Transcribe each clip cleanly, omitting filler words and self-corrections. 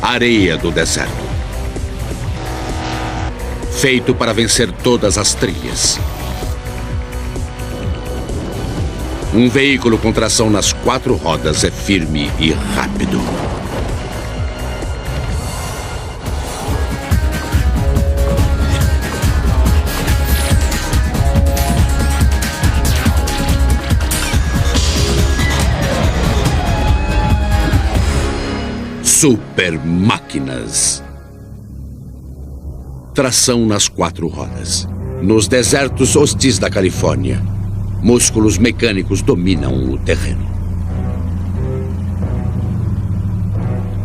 Areia do deserto. Feito para vencer todas as trilhas. Um veículo com tração nas 4 rodas é firme e rápido. Super máquinas. Tração nas 4 rodas. Nos desertos hostis da Califórnia, músculos mecânicos dominam o terreno.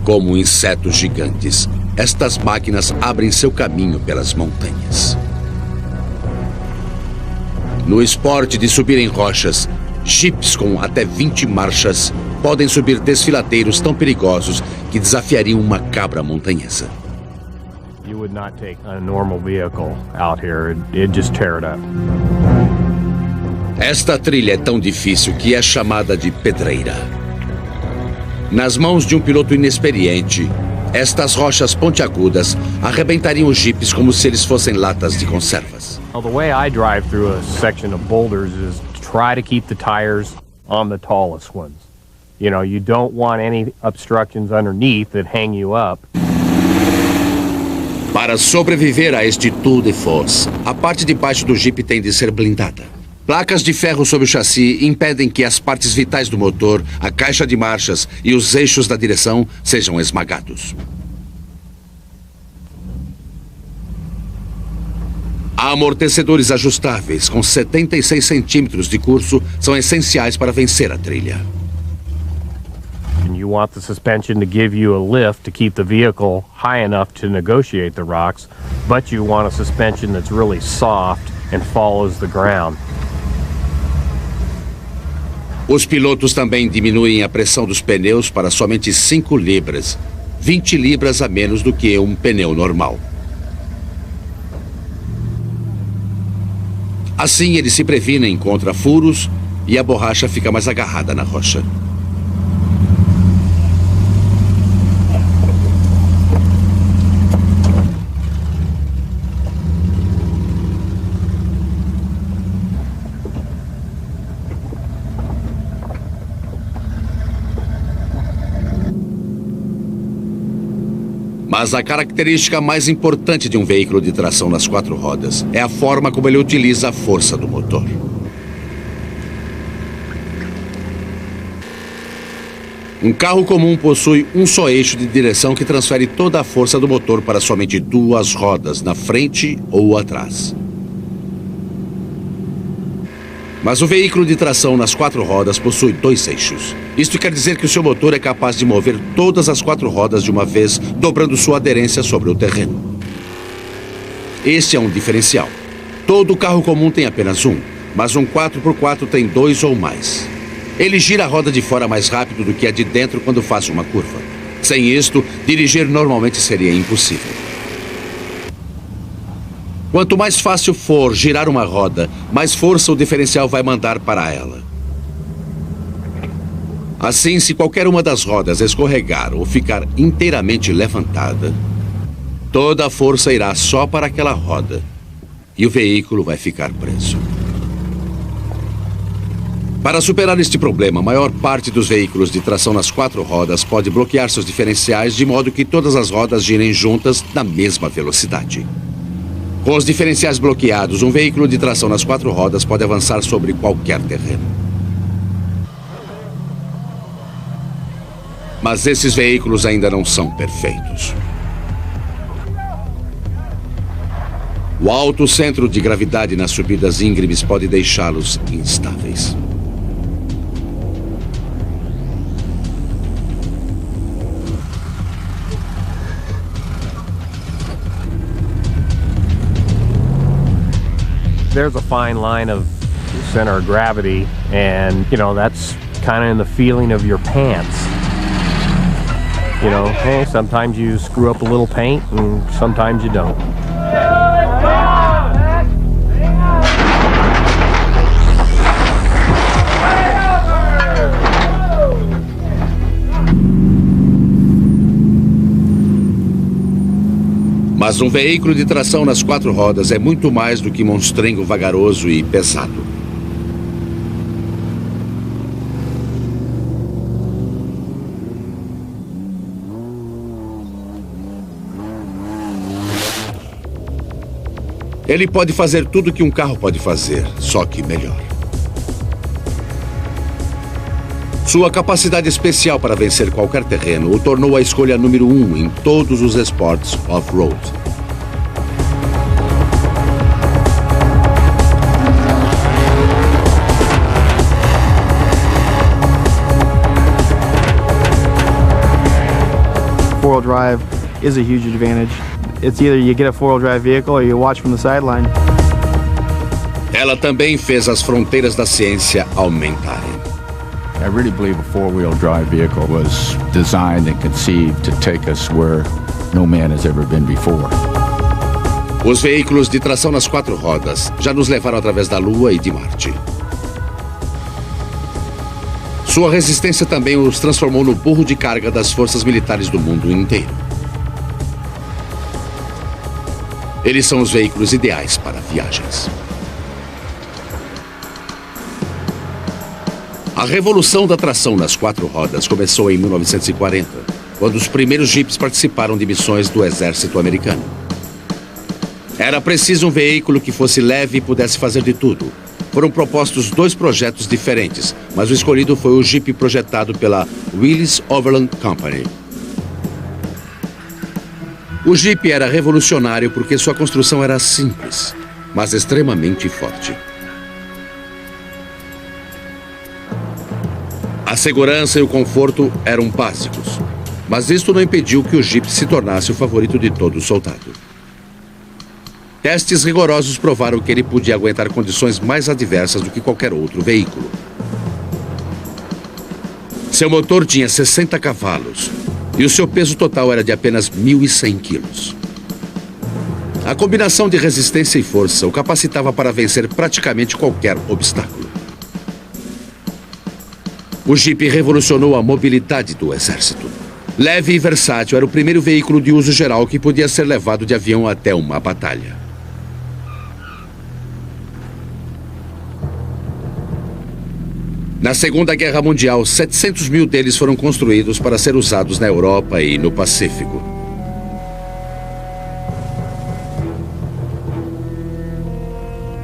Como insetos gigantes, estas máquinas abrem seu caminho pelas montanhas. No esporte de subir em rochas, jipes com até 20 marchas podem subir desfiladeiros tão perigosos que desafiariam uma cabra montanhesa. You would not take a normal vehicle out here. It'd just tear it up. Esta trilha é tão difícil que é chamada de pedreira. Nas mãos de um piloto inexperiente, estas rochas pontiagudas arrebentariam os jipes como se eles fossem latas de conservas. Well, the way I drive through a section of boulders is to try to keep the tires on the tallest ones. You know, you don't want any obstructions underneath that hang you up. Para sobreviver a este tour de force, a parte de baixo do Jeep tem de ser blindada. Placas de ferro sobre o chassi impedem que as partes vitais do motor, a caixa de marchas e os eixos da direção sejam esmagados. Amortecedores ajustáveis com 76 centímetros de curso são essenciais para vencer a trilha. And you want the suspension to give you a lift to keep the vehicle high enough to negotiate the rocks, but you want a suspension that's really soft and follows the ground. Os pilotos também diminuem a pressão dos pneus para somente 5 libras, 20 libras a menos do que um pneu normal. Assim, eles se previnem contra furos e a borracha fica mais agarrada na rocha. Mas a característica mais importante de um veículo de tração nas 4 rodas é a forma como ele utiliza a força do motor. Um carro comum possui um só eixo de direção que transfere toda a força do motor para somente 2 rodas, na frente ou atrás. Mas o veículo de tração nas 4 rodas possui 2 eixos. Isto quer dizer que o seu motor é capaz de mover todas as 4 rodas de uma vez, dobrando sua aderência sobre o terreno. Este é um diferencial. Todo carro comum tem apenas um, mas um 4x4 tem 2 ou mais. Ele gira a roda de fora mais rápido do que a de dentro quando faz uma curva. Sem isto, dirigir normalmente seria impossível. Quanto mais fácil for girar uma roda, mais força o diferencial vai mandar para ela. Assim, se qualquer uma das rodas escorregar ou ficar inteiramente levantada, toda a força irá só para aquela roda e o veículo vai ficar preso. Para superar este problema, a maior parte dos veículos de tração nas 4 rodas pode bloquear seus diferenciais de modo que todas as rodas girem juntas na mesma velocidade. Com os diferenciais bloqueados, um veículo de tração nas 4 rodas pode avançar sobre qualquer terreno. Mas esses veículos ainda não são perfeitos. O alto centro de gravidade nas subidas íngremes pode deixá-los instáveis. There's a fine line of center of gravity, and, you know, that's kind of in the feeling of your pants. You know, hey, sometimes you screw up a little paint, and sometimes you don't. Mas um veículo de tração nas 4 rodas é muito mais do que monstrengo vagaroso e pesado. Ele pode fazer tudo que um carro pode fazer, só que melhor. Sua capacidade especial para vencer qualquer terreno o tornou a escolha número 1 em todos os esportes off-road. Four-wheel drive is a huge advantage. It's either you get a four-wheel drive vehicle or you watch from the sideline. Ela também fez as fronteiras da ciência aumentarem. I really believe a four-wheel drive vehicle was designed and conceived to take us where no man has ever been before. Os veículos de tração nas 4 rodas já nos levaram através da Lua e de Marte. Sua resistência também os transformou no burro de carga das forças militares do mundo inteiro. Eles são os veículos ideais para viagens. A revolução da tração nas 4 rodas começou em 1940, quando os primeiros jipes participaram de missões do exército americano. Era preciso um veículo que fosse leve e pudesse fazer de tudo. Foram propostos 2 projetos diferentes, mas o escolhido foi o Jeep projetado pela Willys Overland Company. O Jeep era revolucionário porque sua construção era simples, mas extremamente forte. A segurança e o conforto eram básicos, mas isto não impediu que o Jeep se tornasse o favorito de todo soldado. Testes rigorosos provaram que ele podia aguentar condições mais adversas do que qualquer outro veículo. Seu motor tinha 60 cavalos e o seu peso total era de apenas 1.100 quilos. A combinação de resistência e força o capacitava para vencer praticamente qualquer obstáculo. O Jeep revolucionou a mobilidade do exército. Leve e versátil, era o primeiro veículo de uso geral que podia ser levado de avião até uma batalha. Na Segunda Guerra Mundial, 700 mil deles foram construídos para ser usados na Europa e no Pacífico.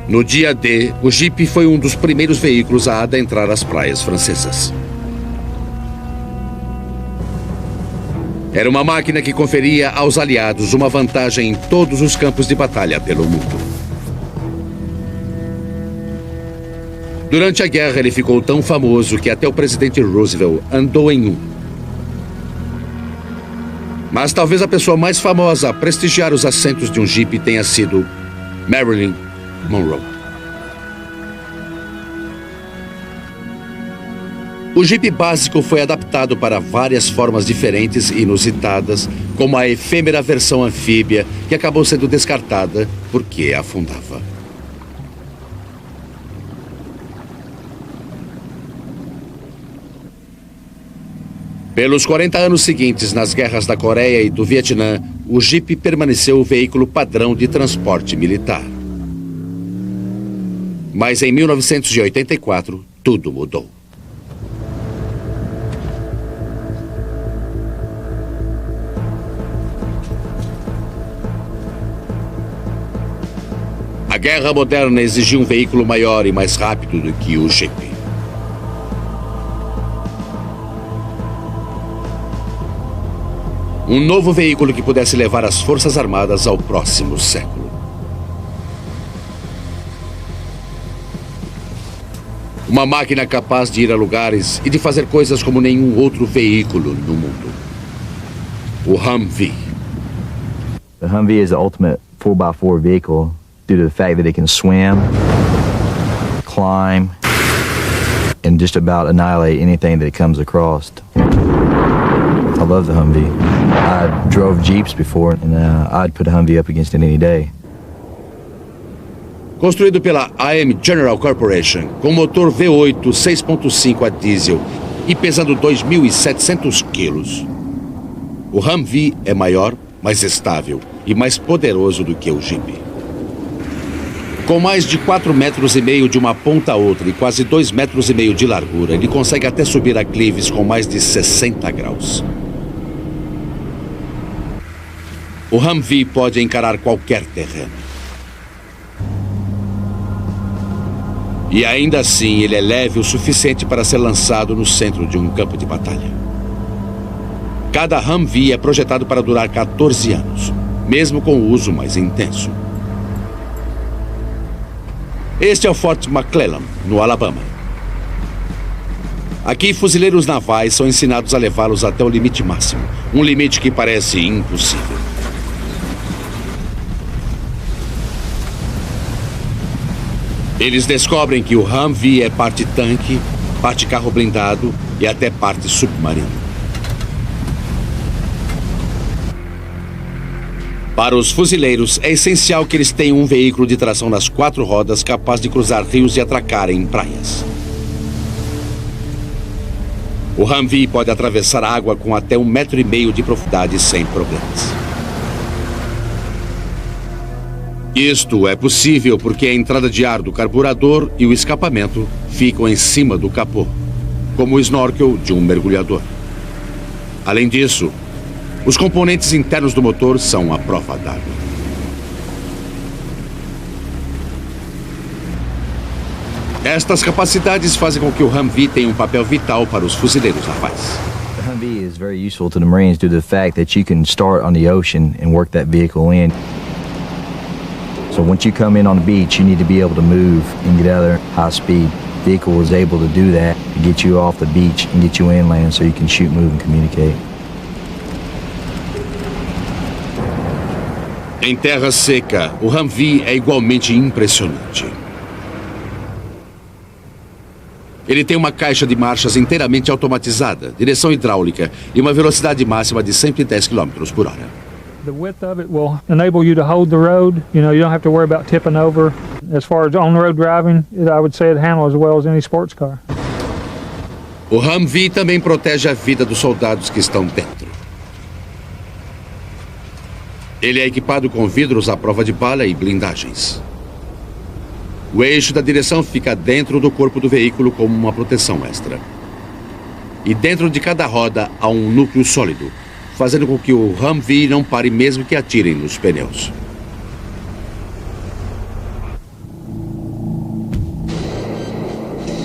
No dia D, o Jeep foi um dos primeiros veículos a adentrar as praias francesas. Era uma máquina que conferia aos aliados uma vantagem em todos os campos de batalha pelo mundo. Durante a guerra, ele ficou tão famoso que até o presidente Roosevelt andou em um. Mas talvez a pessoa mais famosa a prestigiar os assentos de um Jeep tenha sido Marilyn Monroe. O Jeep básico foi adaptado para várias formas diferentes e inusitadas, como a efêmera versão anfíbia, que acabou sendo descartada porque afundava. Pelos 40 anos seguintes, nas guerras da Coreia e do Vietnã, o Jeep permaneceu o veículo padrão de transporte militar. Mas em 1984, tudo mudou. A guerra moderna exigia um veículo maior e mais rápido do que o Jeep. Um novo veículo que pudesse levar as Forças Armadas ao próximo século. Uma máquina capaz de ir a lugares e de fazer coisas como nenhum outro veículo no mundo. O Humvee. The Humvee is the ultimate 4x4 vehicle due to the fact that it can swim, climb, and just about annihilate anything that it comes across. I love the Humvee. I drove Jeeps before, and I'd put a Humvee up against it any day. Construído pela IM General Corporation, com motor V8 6.5 a diesel e pesando 2.700 quilos. O Humvee é maior, mais estável e mais poderoso do que o Jeep. Com mais de 4,5 metros de uma ponta a outra e quase 2,5 metros de largura, ele consegue até subir aclives com mais de 60 graus. O Humvee pode encarar qualquer terreno. E ainda assim, ele é leve o suficiente para ser lançado no centro de um campo de batalha. Cada Humvee é projetado para durar 14 anos, mesmo com o uso mais intenso. Este é o Fort McClellan, no Alabama. Aqui, fuzileiros navais são ensinados a levá-los até o limite máximo, um limite que parece impossível. Eles descobrem que o Humvee é parte tanque, parte carro blindado e até parte submarino. Para os fuzileiros, é essencial que eles tenham um veículo de tração nas 4 rodas capaz de cruzar rios e atracar em praias. O Humvee pode atravessar a água com até 1,5 metro de profundidade sem problemas. Isto é possível porque a entrada de ar do carburador e o escapamento ficam em cima do capô, como o snorkel de um mergulhador. Além disso, os componentes internos do motor são à prova d'água. Estas capacidades fazem com que o Humvee tenha um papel vital para os fuzileiros navais. The Humvee is very useful to the Marines due to the fact that you can start on the ocean and work that vehicle in. So once you come in on the beach, you need to be able to move and get out of there high speed. The vehicle is able to do that, to get you off the beach and get you inland so you can shoot, move, and communicate. Em terra seca, o Humvee é igualmente impressionante. Ele tem uma caixa de marchas inteiramente automatizada, direção hidráulica e uma velocidade máxima de 110 km por hora. The width of it will enable you to hold the road. You know, you don't have to worry about tipping over. As far as on-road driving, I would say it handles as well as any sports car. O Humvee também protege a vida dos soldados que estão dentro. Ele é equipado com vidros à prova de bala e blindagens. O eixo da direção fica dentro do corpo do veículo como uma proteção extra. E dentro de cada roda há um núcleo sólido, fazendo com que o Humvee não pare mesmo que atirem nos pneus.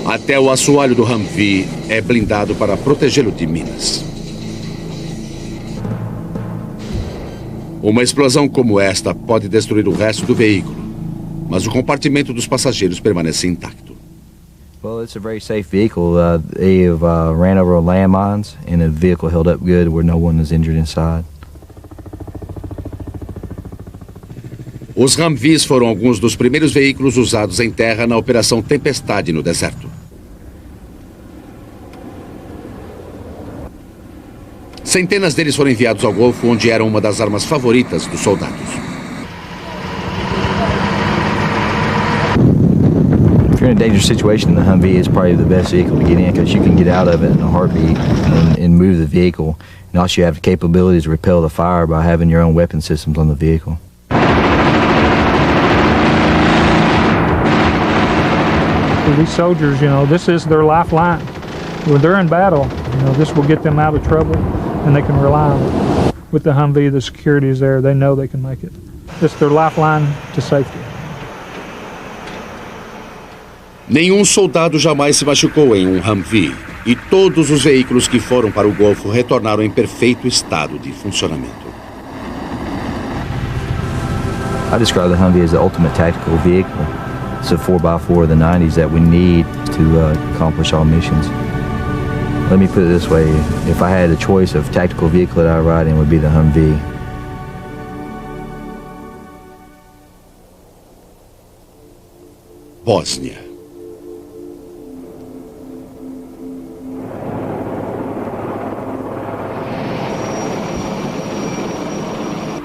Até o assoalho do Humvee é blindado para protegê-lo de minas. Uma explosão como esta pode destruir o resto do veículo, mas o compartimento dos passageiros permanece intacto. Well, it's a very safe vehicle. They have ran over landmines and the vehicle held up good where no one was injured inside. Os Humvees foram alguns dos primeiros veículos usados em terra na Operação Tempestade no deserto. Centenas deles foram enviados ao Golfo, onde eram uma das armas favoritas dos soldados. If you're in a dangerous situation, the Humvee is probably the best vehicle to get in because you can get out of it in a heartbeat and move the vehicle. And also you have the capabilities to repel the fire by having your own weapon systems on the vehicle. For these soldiers, you know, this is their lifeline. When they're in battle, you know, this will get them out of trouble and they can rely on it. With the Humvee, the security is there. They know they can make it. It's their lifeline to safety. Nenhum soldado jamais se machucou em um Humvee, e todos os veículos que foram para o Golfo retornaram em perfeito estado de funcionamento. I describe the Humvee as the ultimate tactical vehicle. It's a 4x4 of the 90s that we need to accomplish our missions. Let me put it this way, if I had a choice of tactical vehicle that I ride in, it would be the Humvee. Bósnia.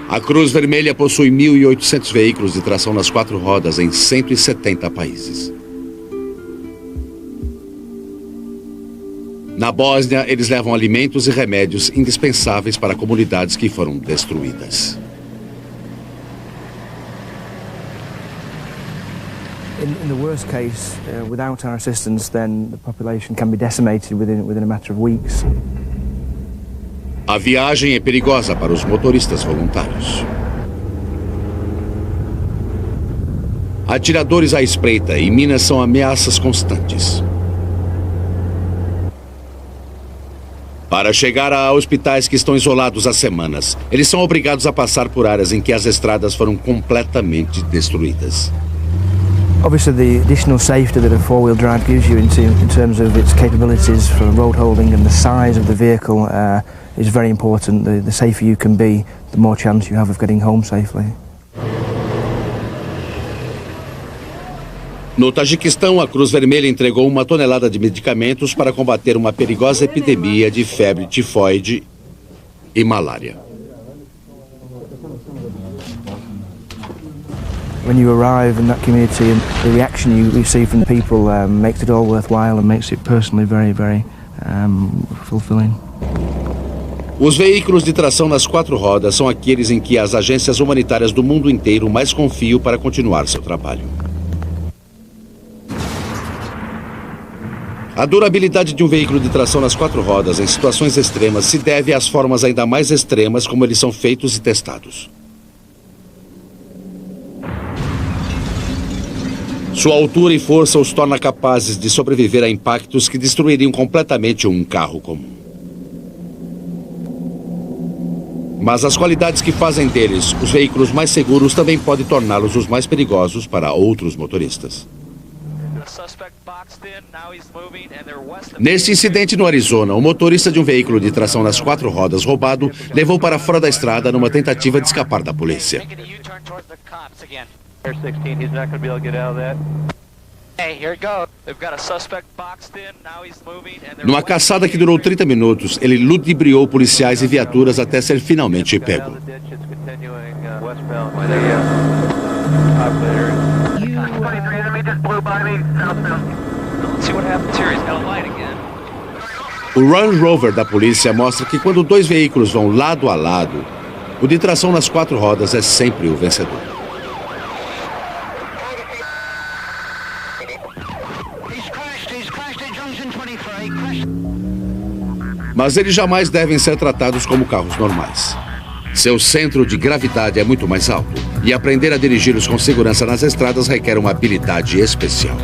A Cruz Vermelha possui 1.800 veículos de tração nas 4 rodas em 170 países. Na Bósnia, eles levam alimentos e remédios indispensáveis para comunidades que foram destruídas. In the worst case, without our assistance, then the population can be decimated within a matter of weeks. A viagem é perigosa para os motoristas voluntários. Atiradores à espreita e minas são ameaças constantes. Para chegar a hospitais que estão isolados há semanas, eles são obrigados a passar por áreas em que as estradas foram completamente destruídas. Obviously, the additional safety that a four-wheel drive gives you in terms of its capabilities for road holding and the size of the vehicle is very important. The safer you can be, the more chance you have of getting home safely. No Tajiquistão, a Cruz Vermelha entregou 1 tonelada de medicamentos para combater uma perigosa epidemia de febre tifoide e malária. When you arrive in that community, and the reaction you receive from people makes it all worthwhile and makes it personally very, very fulfilling. Os veículos de tração nas 4 rodas são aqueles em que as agências humanitárias do mundo inteiro mais confiam para continuar seu trabalho. A durabilidade de um veículo de tração nas 4 rodas em situações extremas se deve às formas ainda mais extremas como eles são feitos e testados. Sua altura e força os torna capazes de sobreviver a impactos que destruiriam completamente um carro comum. Mas as qualidades que fazem deles os veículos mais seguros também podem torná-los os mais perigosos para outros motoristas. Neste incidente no Arizona, o motorista de um veículo de tração nas 4 rodas roubado levou para fora da estrada numa tentativa de escapar da polícia. Numa caçada que durou 30 minutos, ele ludibriou policiais e viaturas até ser finalmente pego. O Land Rover da polícia mostra que quando 2 veículos vão lado a lado, o de tração nas 4 rodas é sempre o vencedor. Mas eles jamais devem ser tratados como carros normais. Seu centro de gravidade é muito mais alto e aprender a dirigi-los com segurança nas estradas requer uma habilidade especial.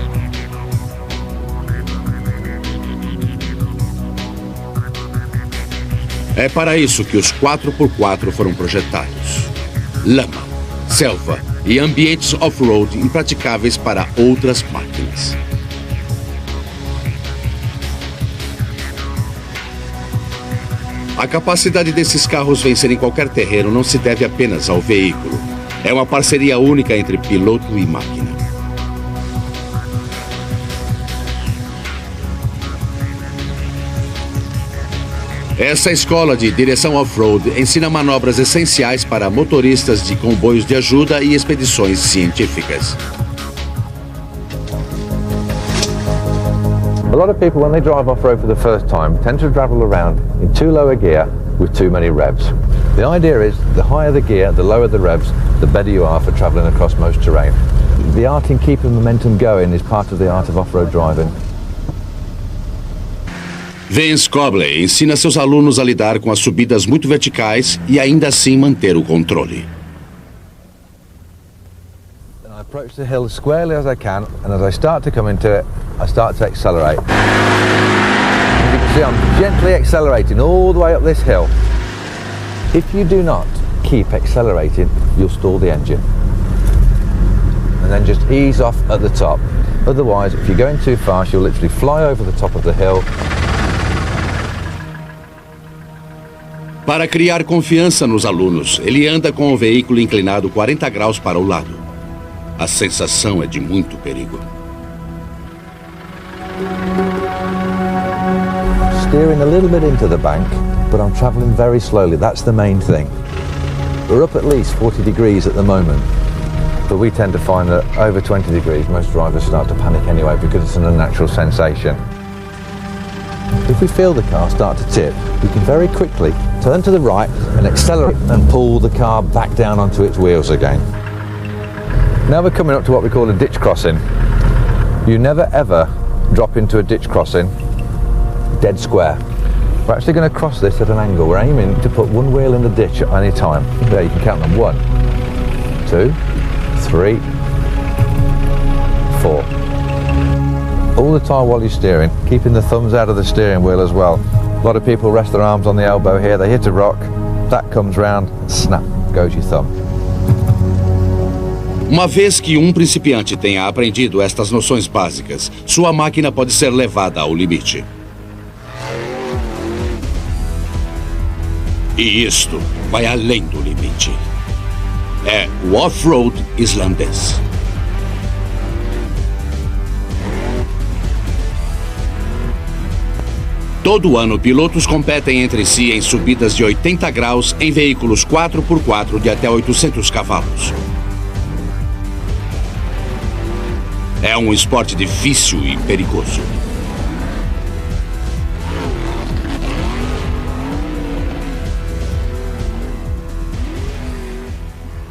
É para isso que os 4x4 foram projetados. Lama, selva e ambientes off-road impraticáveis para outras máquinas. A capacidade desses carros vencerem qualquer terreno não se deve apenas ao veículo. É uma parceria única entre piloto e máquina. Essa escola de direção off-road ensina manobras essenciais para motoristas de comboios de ajuda e expedições científicas. A lot of people, when they drive off-road for the first time, tend to travel around in too low a gear with too many revs. The idea is, the higher the gear, the lower the revs, the better you are for travelling across most terrain. The art in keeping momentum going is part of the art of off-road driving. Vince Cobley ensina seus alunos a lidar com as subidas muito verticais e ainda assim manter o controle. I approach the hill as squarely as I can, and as I start to come into it, I start to accelerate. As you can see, I'm gently accelerating all the way up this hill. If you do not keep accelerating, you'll stall the engine. And then just ease off at the top. Otherwise, if you're going too fast, you'll literally fly over the top of the hill. Para criar confiança nos alunos, ele anda com o veículo inclinado 40 graus para o lado. A sensação é de muito perigo. Steering a little bit into the bank, but I'm travelling very slowly. That's the main thing. We're up at least 40 degrees at the moment, but we tend to find that over 20 degrees, most drivers start to panic anyway because it's an unnatural sensation. If we feel the car start to tip, we can very quickly turn to the right and accelerate and pull the car back down onto its wheels again. Now we're coming up to what we call a ditch crossing. You never ever drop into a ditch crossing dead square. We're actually going to cross this at an angle. We're aiming to put one wheel in the ditch at any time. There, you can count them. 1, 2, 3, 4. All the time while you're steering, keeping the thumbs out of the steering wheel as well. A lot of people rest their arms on the elbow here, they hit a rock, that comes round, snap, goes your thumb. Uma vez que um principiante tenha aprendido estas noções básicas, sua máquina pode ser levada ao limite. E isto vai além do limite. É o off-road islandês. Todo ano, pilotos competem entre si em subidas de 80 graus em veículos 4x4 de até 800 cavalos. É um esporte difícil e perigoso.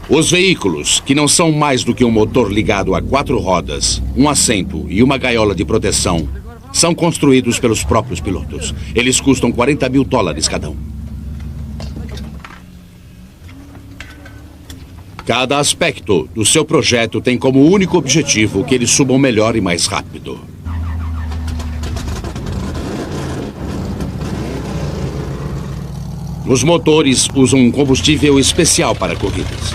Os veículos, que não são mais do que um motor ligado a 4 rodas, um assento e uma gaiola de proteção, são construídos pelos próprios pilotos. Eles custam $40 mil cada um. Cada aspecto do seu projeto tem como único objetivo que eles subam melhor e mais rápido. Os motores usam um combustível especial para corridas.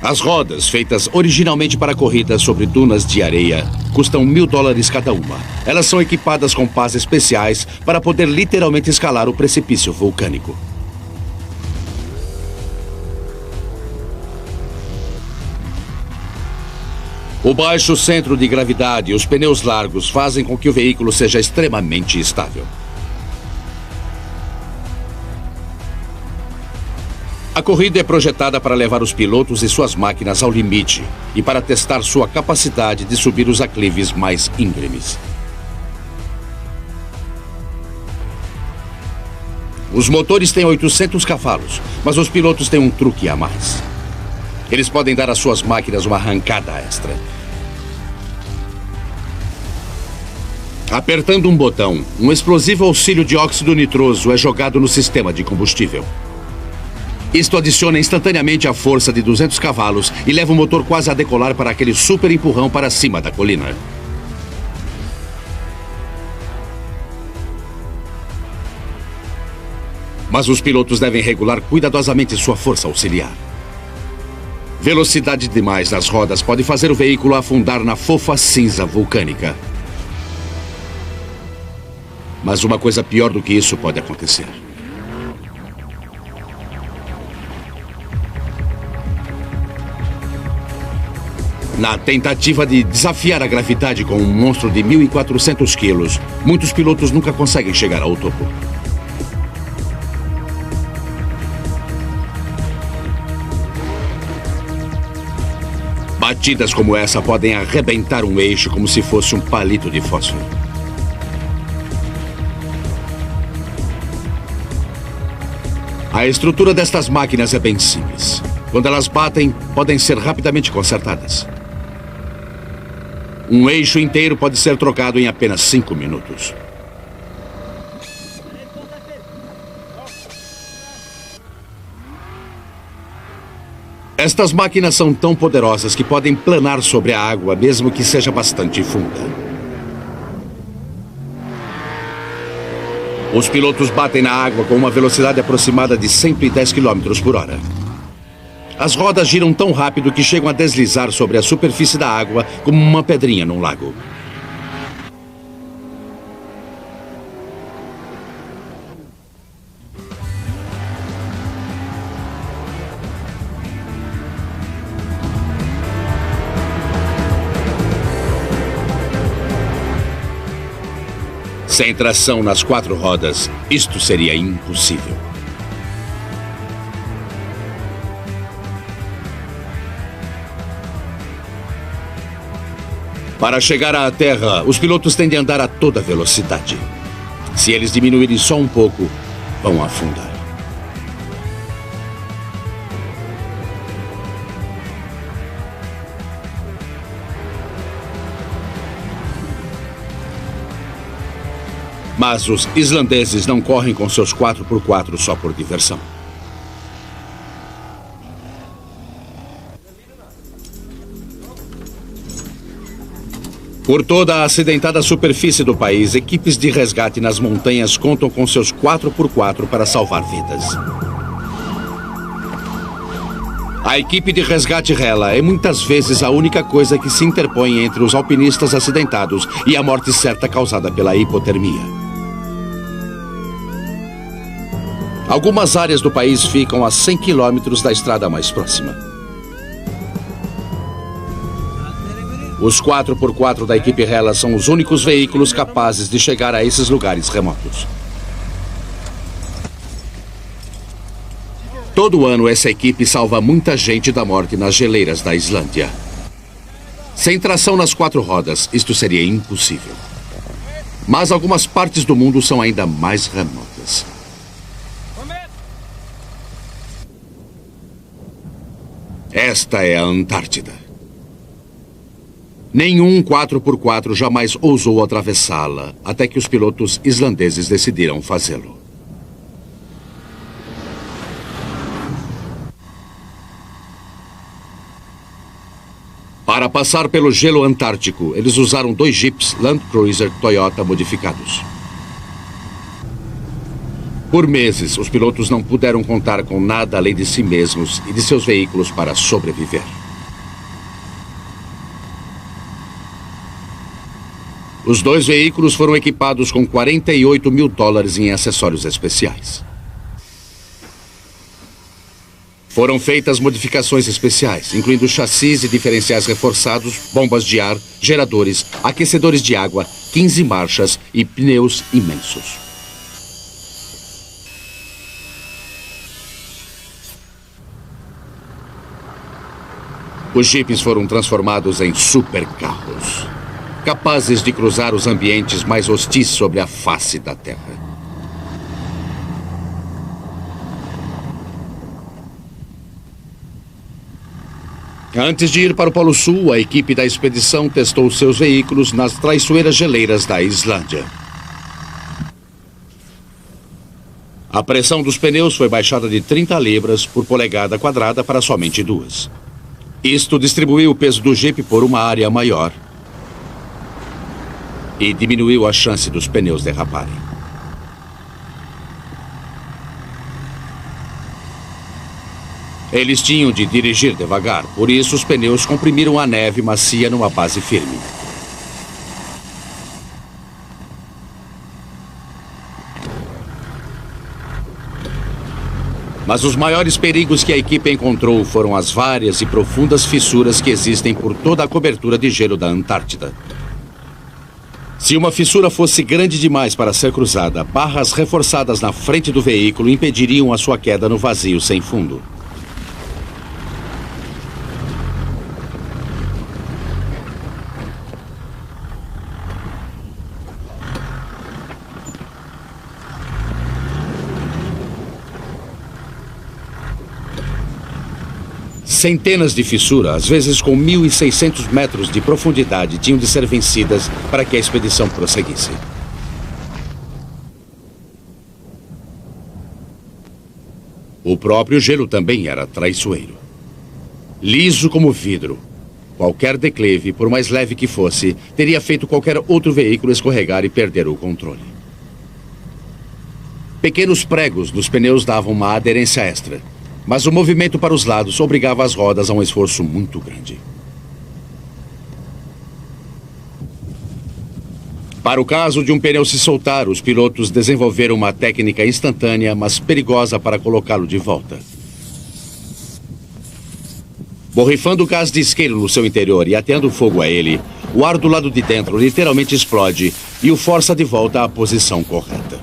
As rodas, feitas originalmente para corridas sobre dunas de areia, custam $1.000 cada uma. Elas são equipadas com pás especiais para poder literalmente escalar o precipício vulcânico. O baixo centro de gravidade e os pneus largos fazem com que o veículo seja extremamente estável. A corrida é projetada para levar os pilotos e suas máquinas ao limite e para testar sua capacidade de subir os aclives mais íngremes. Os motores têm 800 cavalos, mas os pilotos têm um truque a mais. Eles podem dar às suas máquinas uma arrancada extra. Apertando um botão, um explosivo auxílio de óxido nitroso é jogado no sistema de combustível. Isto adiciona instantaneamente a força de 200 cavalos e leva o motor quase a decolar para aquele super empurrão para cima da colina. Mas os pilotos devem regular cuidadosamente sua força auxiliar. Velocidade demais nas rodas pode fazer o veículo afundar na fofa cinza vulcânica. Mas uma coisa pior do que isso pode acontecer. Na tentativa de desafiar a gravidade com um monstro de 1.400 quilos, muitos pilotos nunca conseguem chegar ao topo. Batidas como essa podem arrebentar um eixo como se fosse um palito de fósforo. A estrutura destas máquinas é bem simples. Quando elas batem, podem ser rapidamente consertadas. Um eixo inteiro pode ser trocado em apenas 5 minutos. Estas máquinas são tão poderosas que podem planar sobre a água, mesmo que seja bastante funda. Os pilotos batem na água com uma velocidade aproximada de 110 km por hora. As rodas giram tão rápido que chegam a deslizar sobre a superfície da água como uma pedrinha num lago. Sem tração nas 4 rodas, isto seria impossível. Para chegar à Terra, os pilotos têm de andar a toda velocidade. Se eles diminuírem só um pouco, vão afundar. Mas os islandeses não correm com seus 4x4 só por diversão. Por toda a acidentada superfície do país, equipes de resgate nas montanhas contam com seus 4x4 para salvar vidas. A equipe de resgate Hella é muitas vezes a única coisa que se interpõe entre os alpinistas acidentados e a morte certa causada pela hipotermia. Algumas áreas do país ficam a 100 quilômetros da estrada mais próxima. Os 4x4 da equipe Hella são os únicos veículos capazes de chegar a esses lugares remotos. Todo ano, essa equipe salva muita gente da morte nas geleiras da Islândia. Sem tração nas 4 rodas, isto seria impossível. Mas algumas partes do mundo são ainda mais remotas. Esta é a Antártida. Nenhum 4x4 jamais ousou atravessá-la, até que os pilotos islandeses decidiram fazê-lo. Para passar pelo gelo antártico, eles usaram 2 jipes Land Cruiser Toyota modificados. Por meses, os pilotos não puderam contar com nada além de si mesmos e de seus veículos para sobreviver. Os 2 veículos foram equipados com $48 mil em acessórios especiais. Foram feitas modificações especiais, incluindo chassis e diferenciais reforçados, bombas de ar, geradores, aquecedores de água, 15 marchas e pneus imensos. Os jipes foram transformados em supercarros, capazes de cruzar os ambientes mais hostis sobre a face da Terra. Antes de ir para o Polo Sul, a equipe da expedição testou seus veículos nas traiçoeiras geleiras da Islândia. A pressão dos pneus foi baixada de 30 libras por polegada quadrada para somente 2. Isto distribuiu o peso do Jeep por uma área maior e diminuiu a chance dos pneus derraparem. Eles tinham de dirigir devagar, por isso os pneus comprimiram a neve macia numa base firme. Mas os maiores perigos que a equipe encontrou foram as várias e profundas fissuras que existem por toda a cobertura de gelo da Antártida. Se uma fissura fosse grande demais para ser cruzada, barras reforçadas na frente do veículo impediriam a sua queda no vazio sem fundo. Centenas de fissuras, às vezes com 1.600 metros de profundidade, tinham de ser vencidas para que a expedição prosseguisse. O próprio gelo também era traiçoeiro. Liso como vidro, qualquer declive, por mais leve que fosse, teria feito qualquer outro veículo escorregar e perder o controle. Pequenos pregos nos pneus davam uma aderência extra. Mas o movimento para os lados obrigava as rodas a um esforço muito grande. Para o caso de um pneu se soltar, os pilotos desenvolveram uma técnica instantânea, mas perigosa para colocá-lo de volta. Borrifando gás de isqueiro no seu interior e ateando fogo a ele, o ar do lado de dentro literalmente explode e o força de volta à posição correta.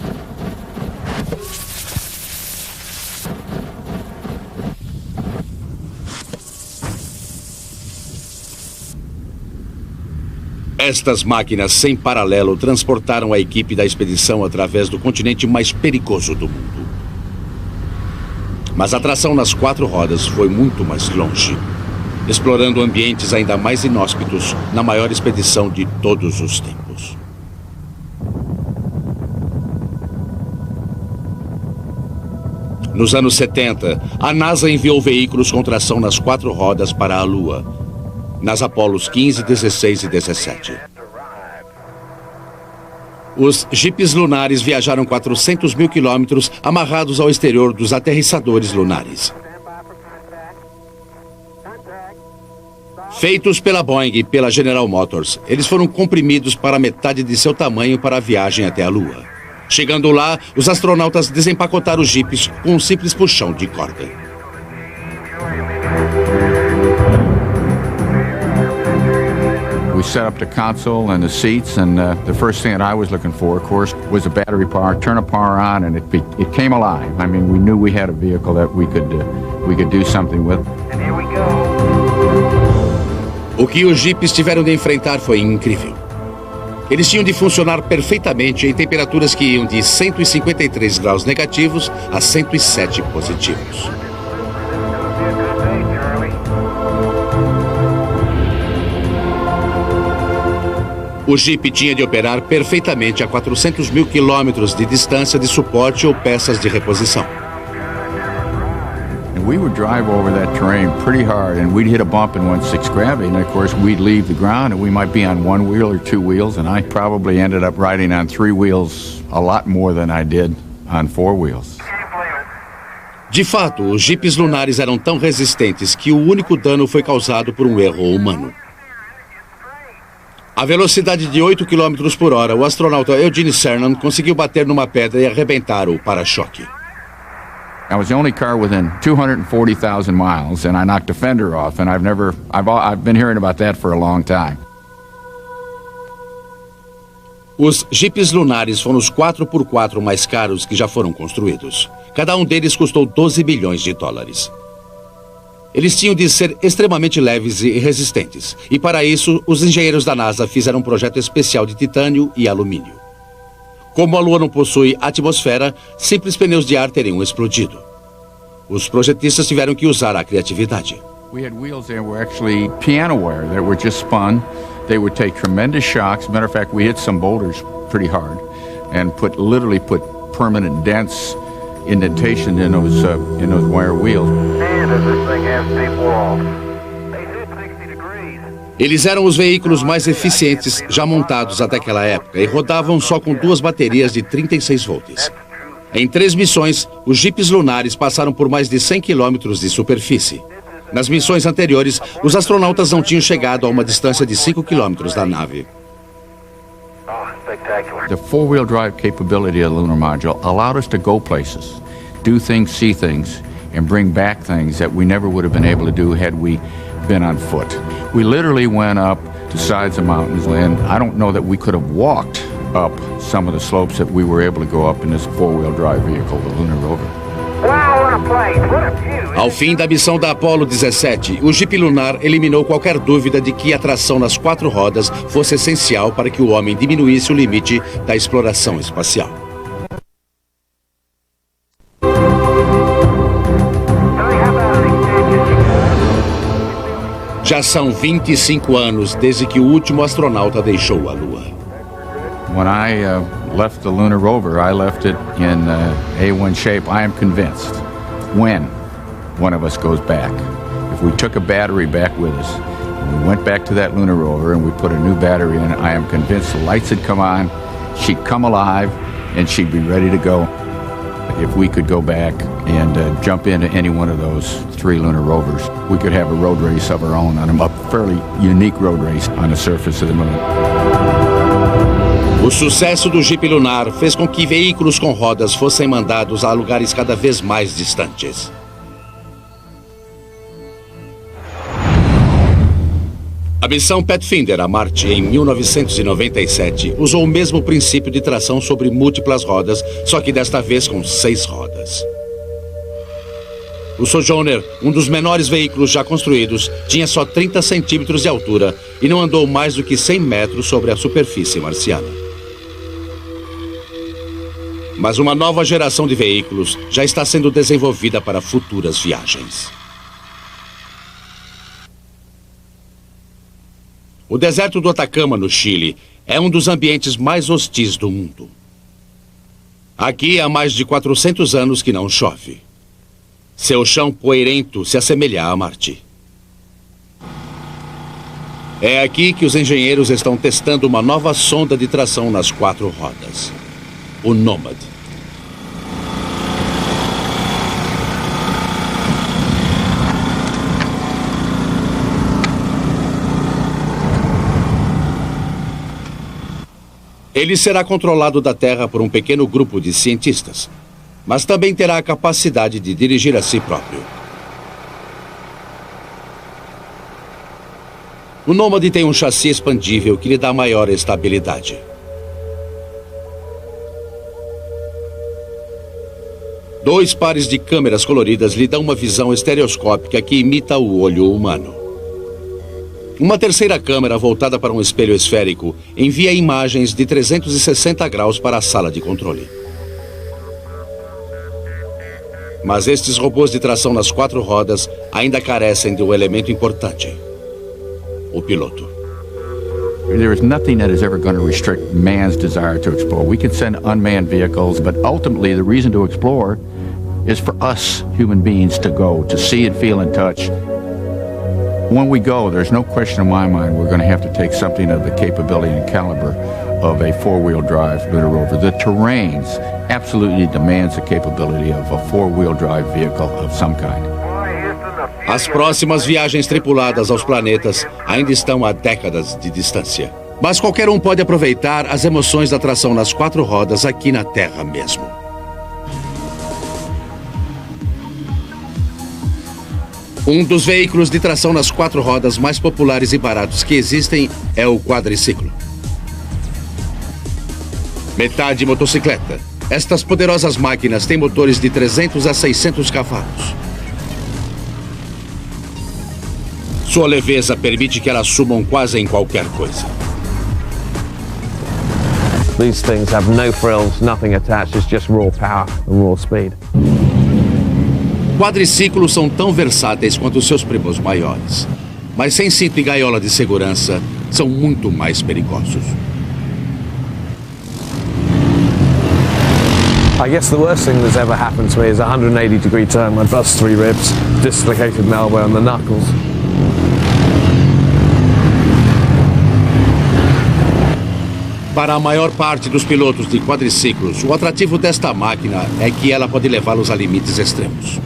Estas máquinas sem paralelo transportaram a equipe da expedição através do continente mais perigoso do mundo. Mas a tração nas 4 rodas foi muito mais longe, explorando ambientes ainda mais inóspitos na maior expedição de todos os tempos. Nos anos 70, a NASA enviou veículos com tração nas 4 rodas para a Lua, nas Apolos 15, 16 e 17. Os jipes lunares viajaram 400 mil quilômetros amarrados ao exterior dos aterrissadores lunares. Feitos pela Boeing e pela General Motors, eles foram comprimidos para metade de seu tamanho para a viagem até a Lua. Chegando lá, os astronautas desempacotaram os jipes com um simples puxão de corda. We set up the console and the seats, and the first thing that I was looking for, of course, was the battery power. Turn the power on, and it came alive. I mean, we knew we had a vehicle that we could do something with. And here we go. O que os jipes tiveram de enfrentar foi incrível. Eles tinham de funcionar perfeitamente em temperaturas que iam de 153 graus negativos a 107 positivos. O Jeep tinha de operar perfeitamente a 400 mil quilômetros de distância de suporte ou peças de reposição. And we would drive over that terrain pretty hard, and we'd hit a bump in 1/6 gravity, and of course we'd leave the ground, and we might be on 1 wheel or 2 wheels, and I probably ended up riding on 3 wheels a lot more than I did on 4 wheels. De fato, os jipes lunares eram tão resistentes que o único dano foi causado por um erro humano. A velocidade de 8 km por hora, o astronauta Eugene Cernan conseguiu bater numa pedra e arrebentar o para-choque. I was the only car within 240,000 miles, and I knocked the fender off, and I've been hearing about that for a long time. Os jipes lunares foram os 4x4 mais caros que já foram construídos. Cada um deles custou 12 bilhões de dólares. Eles tinham de ser extremamente leves e resistentes. E para isso, os engenheiros da NASA fizeram um projeto especial de titânio e alumínio. Como a Lua não possui atmosfera, simples pneus de ar teriam explodido. Os projetistas tiveram que usar a criatividade. We had wheels that were actually piano wire that were just spun. They would take tremendous shocks. Matter of fact, we hit some boulders pretty hard and literally put permanent dents, indentation in those wire wheels. Man, does this thing have steep walls. They said 60 degrees. Eles eram os veículos mais eficientes já montados até aquela época e rodavam só com 2 baterias de 36 volts. Em 3 missões, os jipes lunares passaram por mais de 100 quilômetros de superfície. Nas missões anteriores, os astronautas não tinham chegado a uma distância de 5 quilômetros da nave. Oh, spectacular. The 4-wheel drive capability of the lunar module allowed us to go places, do things, see things, and bring back things that we never would have been able to do had we been on foot. We literally went up to sides of mountains, and I don't know that we could have walked up some of the slopes that we were able to go up in this 4-wheel drive vehicle, the Lunar Rover. Wow, what a place. What a view. Ao fim da missão da Apollo 17, o Jeep lunar eliminou qualquer dúvida de que a tração nas 4 rodas fosse essencial para que o homem diminuísse o limite da exploração espacial. Já são 25 anos desde que o último astronauta deixou a Lua. When I left the Lunar Rover, I left it in A1 shape. I am convinced when one of us goes back, if we took a battery back with us, and we went back to that Lunar Rover and we put a new battery in, I am convinced the lights would come on, she'd come alive, and she'd be ready to go. If we could go back and jump into any one of those 3 Lunar Rovers, we could have a road race of our own on a fairly unique road race on the surface of the moon. O sucesso do Jeep lunar fez com que veículos com rodas fossem mandados a lugares cada vez mais distantes. A missão Pathfinder a Marte em 1997 usou o mesmo princípio de tração sobre múltiplas rodas, só que desta vez com 6 rodas. O Sojourner, um dos menores veículos já construídos, tinha só 30 centímetros de altura e não andou mais do que 100 metros sobre a superfície marciana. Mas uma nova geração de veículos já está sendo desenvolvida para futuras viagens. O deserto do Atacama, no Chile, é um dos ambientes mais hostis do mundo. Aqui há mais de 400 anos que não chove. Seu chão poeirento se assemelha a Marte. É aqui que os engenheiros estão testando uma nova sonda de tração nas 4 rodas. O Nomad. Ele será controlado da Terra por um pequeno grupo de cientistas, mas também terá a capacidade de dirigir a si próprio. O Nomad tem um chassi expandível que lhe dá maior estabilidade. Dois pares de câmeras coloridas lhe dão uma visão estereoscópica que imita o olho humano. Uma terceira câmera voltada para um espelho esférico envia imagens de 360 graus para a sala de controle. Mas estes robôs de tração nas 4 rodas ainda carecem de um elemento importante: o piloto. There is nothing that is ever going to restrict man's desire to explore. We can send unmanned vehicles, but ultimately the reason to explore is for us human beings to go, to see and feel and touch. When we go, there's no question in my mind we're going to have to take something of the capability and caliber of a 4-wheel drive lunar rover. The terrains absolutely demands the capability of a 4-wheel drive vehicle of some kind. As próximas viagens tripuladas aos planetas ainda estão a décadas de distância. Mas qualquer um pode aproveitar as emoções da tração nas 4 rodas aqui na Terra mesmo. Um dos veículos de tração nas 4 rodas mais populares e baratos que existem é o quadriciclo. Metade motocicleta, estas poderosas máquinas têm motores de 300 a 600 cavalos. Sua leveza permite que elas sumam quase em qualquer coisa. These things have no frills, nothing attached, it's just raw power and raw speed. Quadriciclos são tão versáteis quanto seus primos maiores, mas sem cinto e gaiola de segurança, são muito mais perigosos. I guess the worst thing that's ever happened to me is a 180-degree turn. I bust 3 ribs, dislocated an elbow and the knuckles. Para a maior parte dos pilotos de quadriciclos, o atrativo desta máquina é que ela pode levá-los a limites extremos.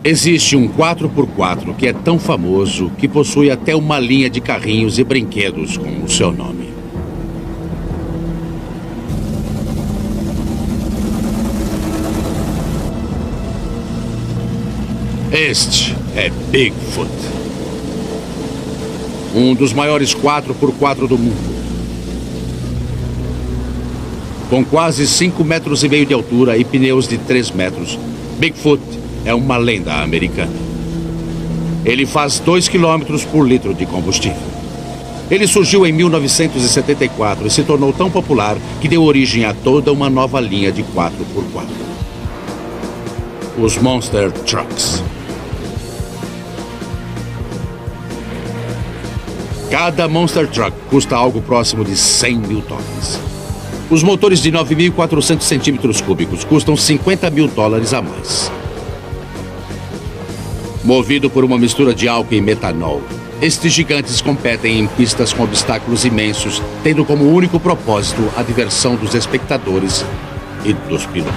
Existe um 4x4 que é tão famoso que possui até uma linha de carrinhos e brinquedos com o seu nome. Este é Bigfoot, um dos maiores 4x4 do mundo. Com quase 5,5 metros de altura e pneus de 3 metros, Bigfoot é uma lenda americana. Ele faz 2 km por litro de combustível. Ele surgiu em 1974 e se tornou tão popular que deu origem a toda uma nova linha de 4x4. Os Monster Trucks. Cada Monster Truck custa algo próximo de $100 mil. Os motores de 9.400 centímetros cúbicos custam $50 mil a mais. Movido por uma mistura de álcool e metanol, estes gigantes competem em pistas com obstáculos imensos, tendo como único propósito a diversão dos espectadores e dos pilotos.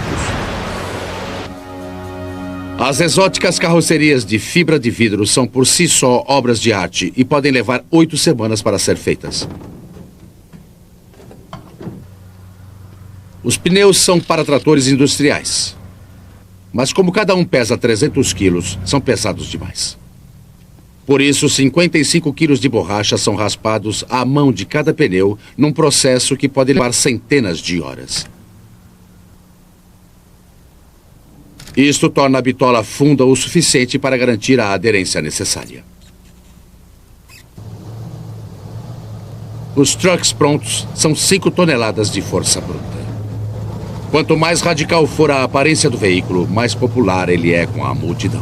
As exóticas carrocerias de fibra de vidro são por si só obras de arte e podem levar 8 semanas para ser feitas. Os pneus são para tratores industriais. Mas como cada um pesa 300 quilos, são pesados demais. Por isso, 55 quilos de borracha são raspados à mão de cada pneu num processo que pode levar centenas de horas. Isto torna a bitola funda o suficiente para garantir a aderência necessária. Os trucks prontos são 5 toneladas de força bruta. Quanto mais radical for a aparência do veículo, mais popular ele é com a multidão.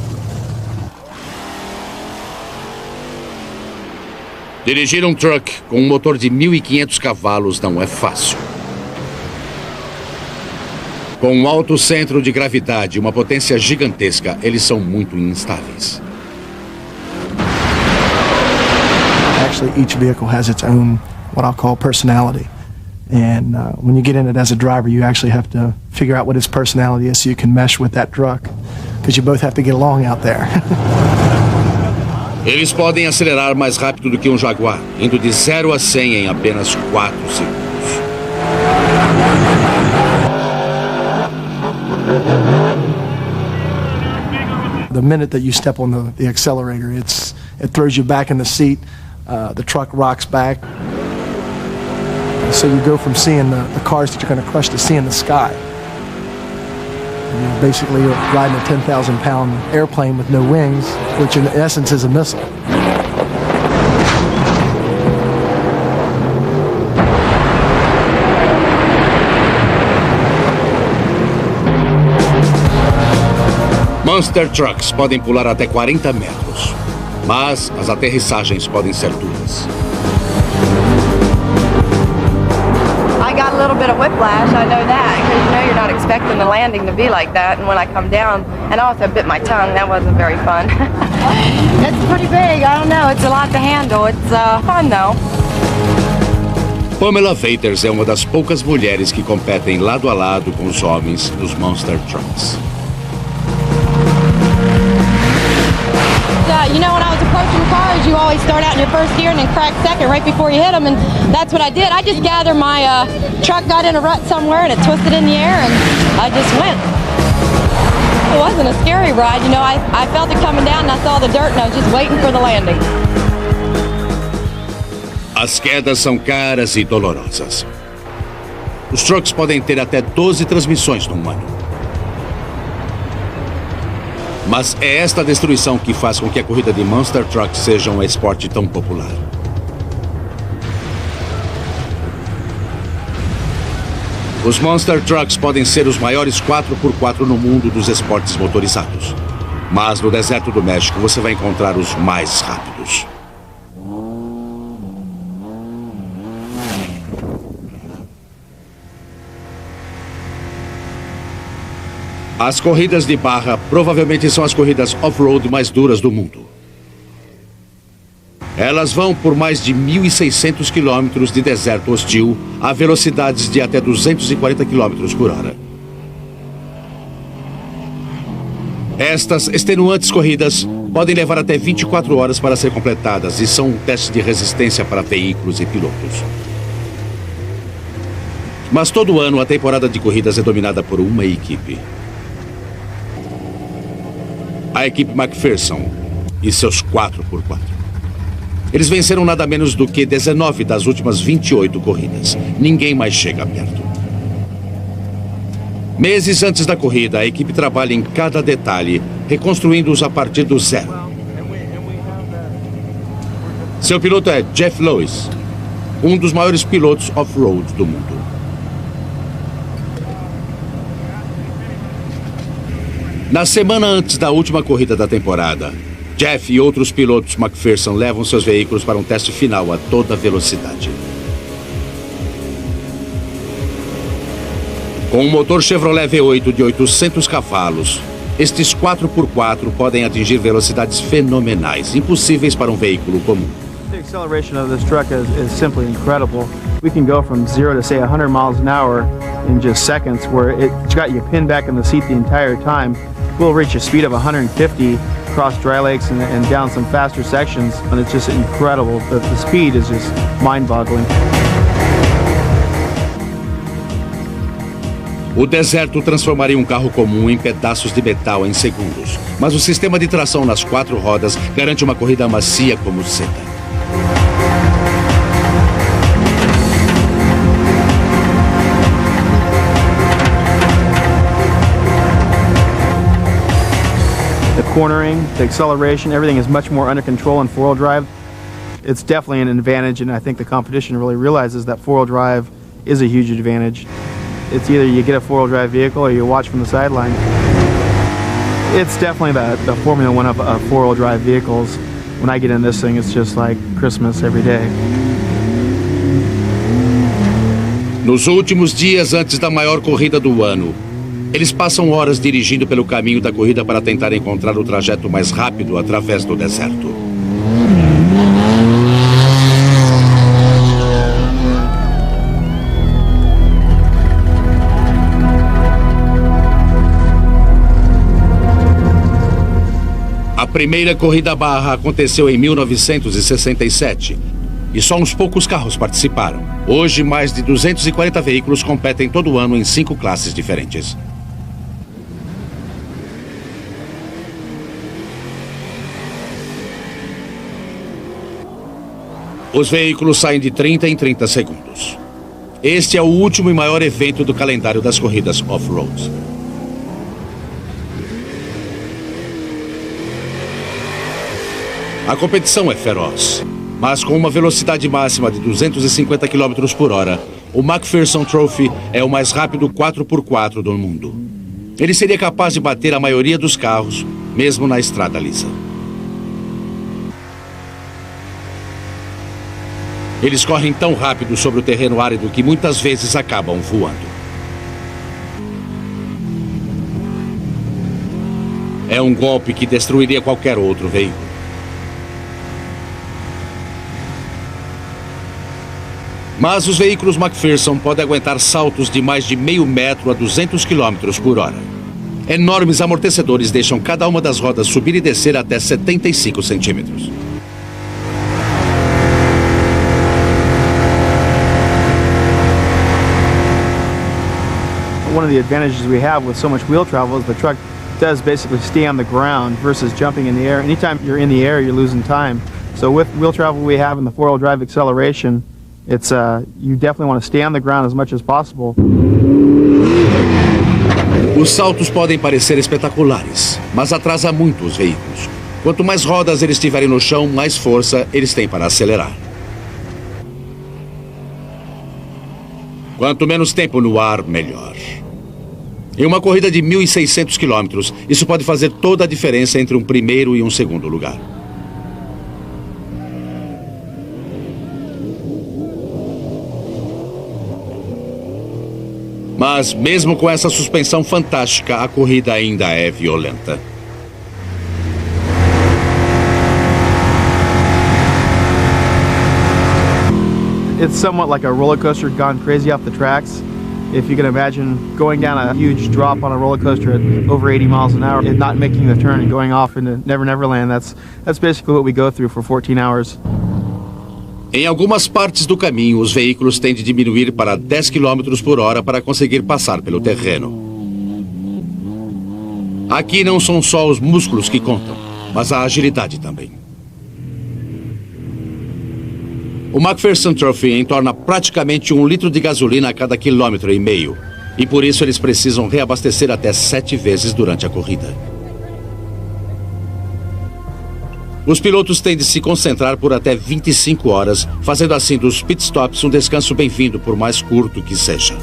Dirigir um truck com um motor de 1.500 cavalos não é fácil. Com um alto centro de gravidade e uma potência gigantesca, eles são muito instáveis. Actually, each vehicle has its own, what I'll call, personality. And when you get in it as a driver, you actually have to figure out what its personality is so you can mesh with that truck, because you both have to get along out there. Eles podem acelerar mais rápido do que um Jaguar, indo de 0 a 100 em apenas 4 segundos. The minute that you step on the accelerator, it throws you back in the seat. The truck rocks back. So you go from seeing the cars that you're going to crush to seeing the sky. And you're basically riding a 10,000-pound airplane with no wings, which in essence is a missile. Monster Trucks podem pular até 40 metros, mas as aterrissagens podem ser duras. I got a little bit of whiplash, I know that, because you know you're not expecting the landing to be like that, and when I come down, and I also bit my tongue, that wasn't very fun. It's pretty big, I don't know, it's a lot to handle, it's fun though. Pamela Vaters é uma das poucas mulheres que competem lado a lado com os homens nos Monster Trucks. You know, when I was approaching cars, you always start out in your first gear and then crack second right before you hit them, and that's what I did. I just gathered my truck got in a rut somewhere and it twisted in the air, and I just went. It wasn't a scary ride, you know, I felt it coming down and I saw the dirt and I was just waiting for the landing. As quedas são caras e dolorosas. Os trucks podem ter até 12 transmissões num ano. Mas é esta destruição que faz com que a corrida de Monster Trucks seja um esporte tão popular. Os Monster Trucks podem ser os maiores 4x4 no mundo dos esportes motorizados. Mas no deserto do México você vai encontrar os mais rápidos. As corridas de barra provavelmente são as corridas off-road mais duras do mundo. Elas vão por mais de 1.600 quilômetros de deserto hostil a velocidades de até 240 quilômetros por hora. Estas extenuantes corridas podem levar até 24 horas para ser completadas e são um teste de resistência para veículos e pilotos. Mas todo ano a temporada de corridas é dominada por uma equipe. A equipe McPherson e seus 4x4. Eles venceram nada menos do que 19 das últimas 28 corridas. Ninguém mais chega perto. Meses antes da corrida, a equipe trabalha em cada detalhe, reconstruindo-os a partir do zero. Seu piloto é Jeff Lewis, um dos maiores pilotos off-road do mundo. Na semana antes da última corrida da temporada, Jeff e outros pilotos McPherson levam seus veículos para um teste final a toda velocidade. Com um motor Chevrolet V8 de 800 cavalos, estes 4x4 podem atingir velocidades fenomenais, impossíveis para um veículo comum. The acceleration of this truck is simply incredible. We can go from 0 to say 100 miles an hour in just seconds, where it's got you pinned back in the seat the entire time. We'll reach a speed of 150 across dry lakes and down some faster sections, and it's just incredible. The speed is just mind-boggling. O deserto transformaria um carro comum em pedaços de metal em segundos, mas o sistema de tração nas 4 rodas garante uma corrida macia como seda. The cornering, the acceleration, everything is much more under control in four-wheel drive. It's definitely an advantage, and I think the competition really realizes that four-wheel drive is a huge advantage. It's either you get a four-wheel drive vehicle or you watch from the sideline. It's definitely the Formula One of four-wheel drive vehicles. when I get in this thing, it's just like Christmas every day. Nos últimos dias antes da maior corrida do ano, eles passam horas dirigindo pelo caminho da corrida para tentar encontrar o trajeto mais rápido através do deserto. A primeira corrida barra aconteceu em 1967 e só uns poucos carros participaram. Hoje, mais de 240 veículos competem todo ano em 5 classes diferentes. Os veículos saem de 30 em 30 segundos. Este é o último e maior evento do calendário das corridas off-road. A competição é feroz, mas com uma velocidade máxima de 250 km por hora, o McPherson Trophy é o mais rápido 4x4 do mundo. Ele seria capaz de bater a maioria dos carros, mesmo na estrada lisa. Eles correm tão rápido sobre o terreno árido que muitas vezes acabam voando. É um golpe que destruiria qualquer outro veículo. Mas os veículos McPherson podem aguentar saltos de mais de meio metro a 200 km por hora. Enormes amortecedores deixam cada uma das rodas subir e descer até 75 centímetros. One of the advantages we have with so much wheel travel is the truck does basically stay on the ground versus jumping in the air. Anytime you're in the air, you're losing time. So with wheel travel we have in the four-wheel drive acceleration, it's you definitely want to stay on the ground as much as possible. Os saltos podem parecer espetaculares, mas atrasa muito os veículos. Quanto mais rodas eles tiverem no chão, mais força eles têm para acelerar. Quanto menos tempo no ar, melhor. Em uma corrida de 1.600 quilômetros, isso pode fazer toda a diferença entre um primeiro e um segundo lugar. Mas, mesmo com essa suspensão fantástica, a corrida ainda é violenta. It's somewhat like a roller coaster gone crazy off the tracks. If you can imagine going down a huge drop on a roller coaster at over 80 miles an hour and not making the turn and going off into Never Never Land, that's basically what we go through for 14 hours. Em algumas partes do caminho, os veículos têm de diminuir para 10 km por hora para conseguir passar pelo terreno. Aqui não são só os músculos que contam, mas a agilidade também. O McPherson Trophy entorna praticamente 1 litro de gasolina a cada 1,5 km, e por isso eles precisam reabastecer até 7 vezes durante a corrida. Os pilotos têm de se concentrar por até 25 horas, fazendo assim dos pitstops um descanso bem-vindo, por mais curto que seja.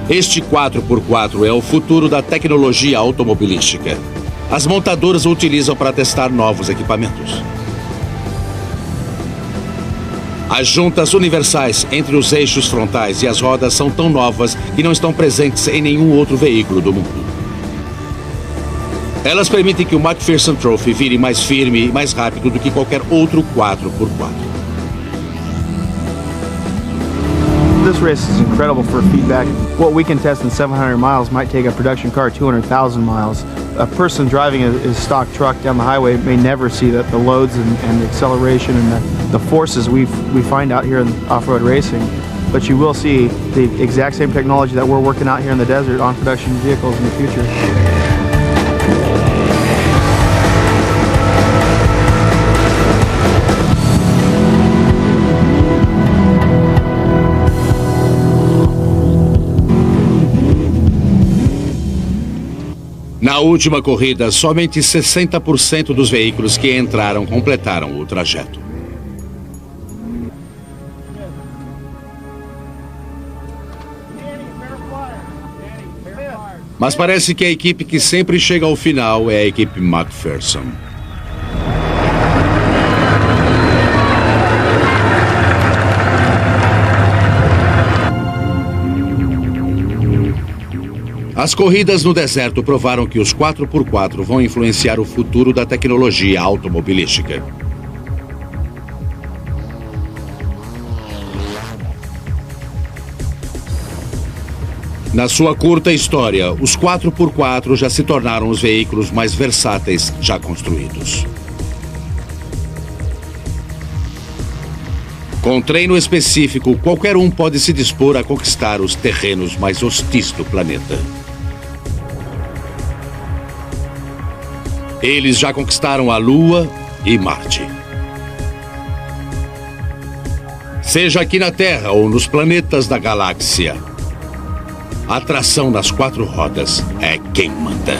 Este 4x4 é o futuro da tecnologia automobilística. As montadoras o utilizam para testar novos equipamentos. As juntas universais entre os eixos frontais e as rodas são tão novas que não estão presentes em nenhum outro veículo do mundo. Elas permitem que o McPherson Trophy vire mais firme e mais rápido do que qualquer outro 4x4. This race is incredible for feedback. What we can test in 700 miles might take a production car 200,000 miles. A person driving a stock truck down the highway may never see the loads and the acceleration and the forces we find out here in off-road racing. But you will see the exact same technology that we're working out here in the desert on production vehicles in the future. Na última corrida, somente 60% dos veículos que entraram completaram o trajeto. Mas parece que a equipe que sempre chega ao final é a equipe McPherson. As corridas no deserto provaram que os 4x4 vão influenciar o futuro da tecnologia automobilística. Na sua curta história, os 4x4 já se tornaram os veículos mais versáteis já construídos. Com treino específico, qualquer um pode se dispor a conquistar os terrenos mais hostis do planeta. Eles já conquistaram a Lua e Marte. Seja aqui na Terra ou nos planetas da galáxia, a tração nas 4 rodas é quem manda.